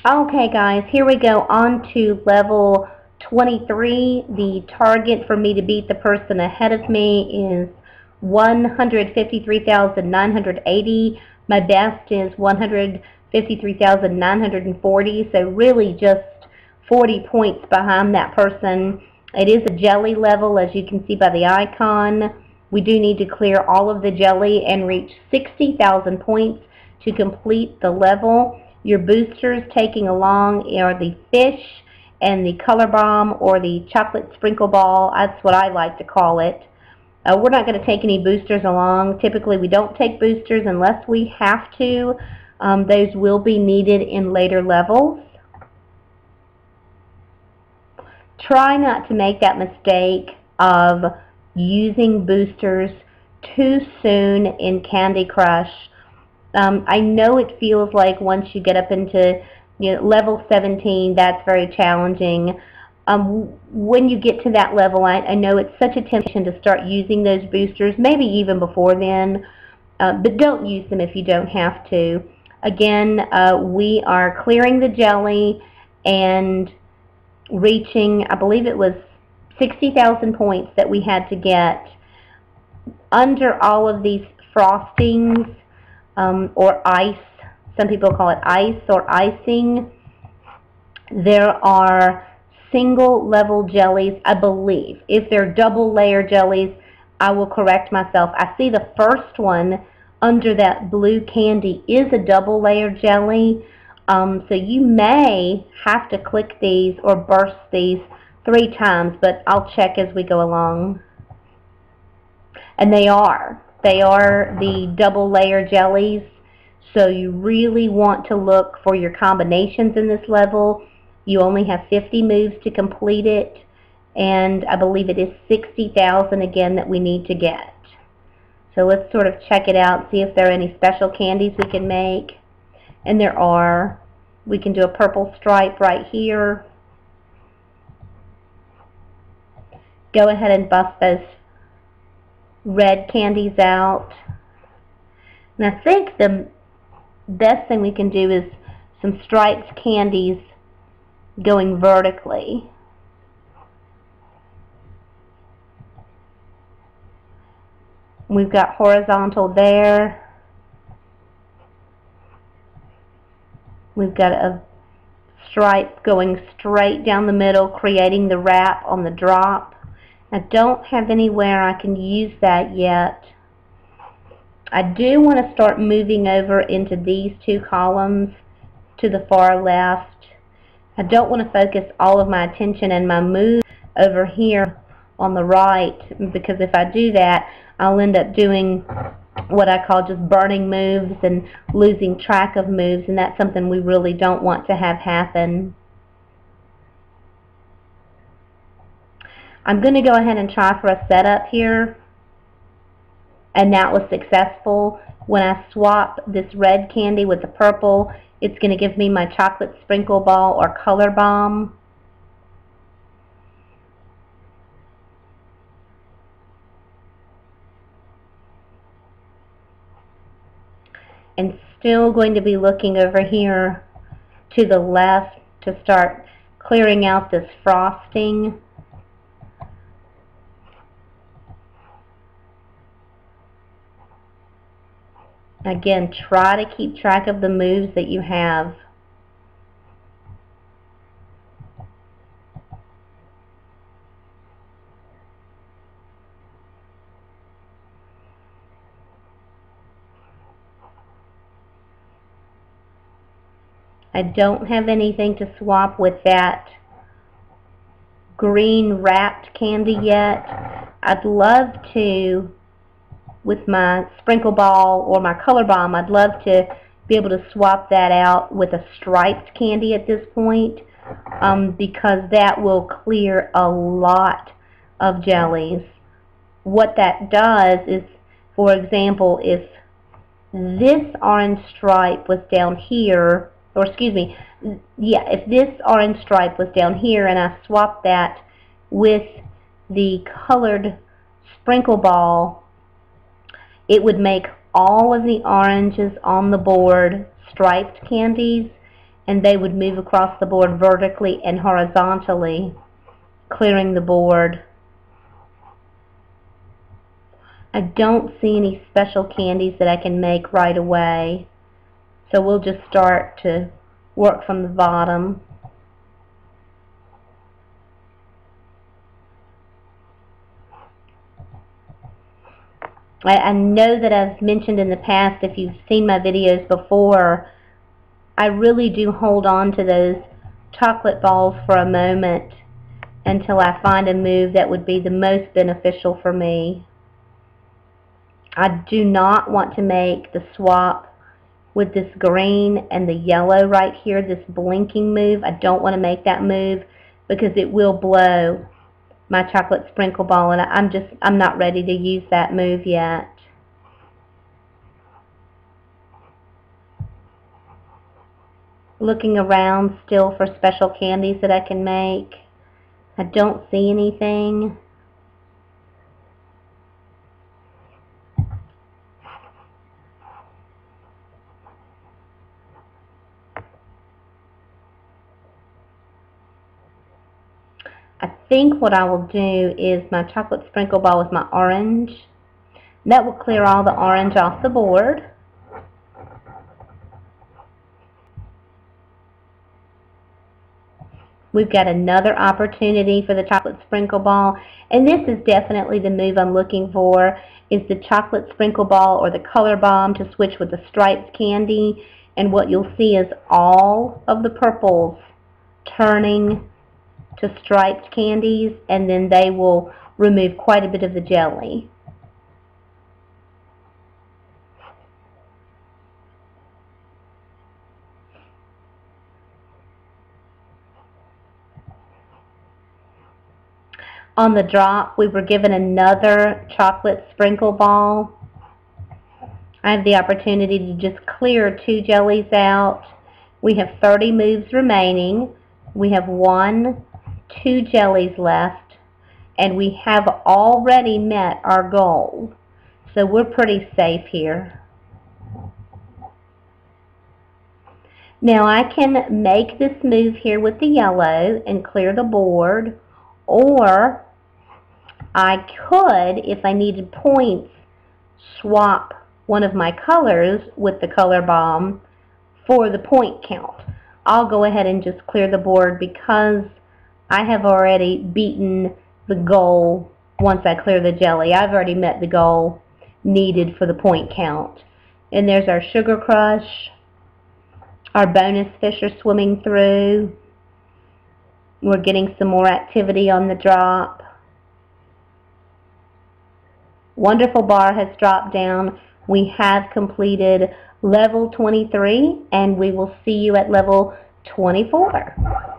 Okay guys, here we go on to level 23. The target for me to beat the person ahead of me is 153,980. My best is 153,940, so really just 40 points behind that person. It is a jelly level, as you can see by the icon. We do need to clear all of the jelly and reach 60,000 points to complete the level. Your boosters taking along are the fish and the color bomb, or the chocolate sprinkle ball. That's what I like to call it. We're not going to take any boosters along. Typically we don't take boosters unless we have to. Those will be needed in later levels. Try not to make that mistake of using boosters too soon in Candy Crush. I know it feels like once you get up into level 17, that's very challenging. When you get to that level, I know it's such a temptation to start using those boosters, maybe even before then, but don't use them if you don't have to. Again, we are clearing the jelly and reaching, I believe it was 60,000 points that we had to get. Under all of these frostings, or ice, some people call it ice or icing, there are single level jellies, I believe. If they're double layer jellies, I will correct myself. I see the first one under that blue candy is a double layer jelly. So you may have to click these or burst these 3 times, but I'll check as we go along. And they are the double layer jellies. So you really want to look for your combinations in this level. You only have 50 moves to complete it, and I believe it is 60,000 again that we need to get. So let's sort of check it out, see if there are any special candies we can make. And there are. We can do a purple stripe right here. Go ahead and bust those red candies out. And I think the best thing we can do is some striped candies going vertically. We've got horizontal there. We've got a stripe going straight down the middle, creating the wrap on the drop. I don't have anywhere I can use that yet. I do want to start moving over into these 2 columns to the far left. I don't want to focus all of my attention and my move over here on the right, because if I do that, I'll end up doing what I call just burning moves and losing track of moves, and that's something we really don't want to have happen. I'm going to go ahead and try for a setup here, and that was successful. When I swap this red candy with the purple, it's going to give me my chocolate sprinkle ball or color bomb. And still going to be looking over here to the left to start clearing out this frosting. Again, try to keep track of the moves that you have. I don't have anything to swap with that green wrapped candy yet. I'd love to, with my sprinkle ball or my color bomb, I'd love to be able to swap that out with a striped candy at this point, because that will clear a lot of jellies. What that does is, for example, if this orange stripe was down here, or excuse me, yeah, if this orange stripe was down here and I swapped that with the colored sprinkle ball, it would make all of the oranges on the board striped candies, and they would move across the board vertically and horizontally, clearing the board. I don't see any special candies that I can make right away, so we'll just start to work from the bottom. I know that I've mentioned in the past, if you've seen my videos before, I really do hold on to those chocolate balls for a moment until I find a move that would be the most beneficial for me. I do not want to make the swap with this green and the yellow right here, this blinking move. I don't want to make that move because it will blow my chocolate sprinkle ball, and I'm not ready to use that move yet. Looking around still for special candies that I can make. I don't see anything. I think what I will do is my chocolate sprinkle ball with my orange. That will clear all the orange off the board. We've got another opportunity for the chocolate sprinkle ball, and this is definitely the move I'm looking for, is the chocolate sprinkle ball or the color bomb to switch with the striped candy, and what you'll see is all of the purples turning to striped candies, and then they will remove quite a bit of the jelly. On the drop, we were given another chocolate sprinkle ball. I have the opportunity to just clear 2 jellies out. We have 30 moves remaining. We have 2 jellies left, and we have already met our goal. So we're pretty safe here. Now I can make this move here with the yellow and clear the board, or I could, if I needed points, swap one of my colors with the color bomb for the point count. I'll go ahead and just clear the board because I have already beaten the goal once I clear the jelly. I've already met the goal needed for the point count. And there's our Sugar Crush. Our bonus fish are swimming through. We're getting some more activity on the drop. Wonderful bar has dropped down. We have completed level 23, and we will see you at level 24.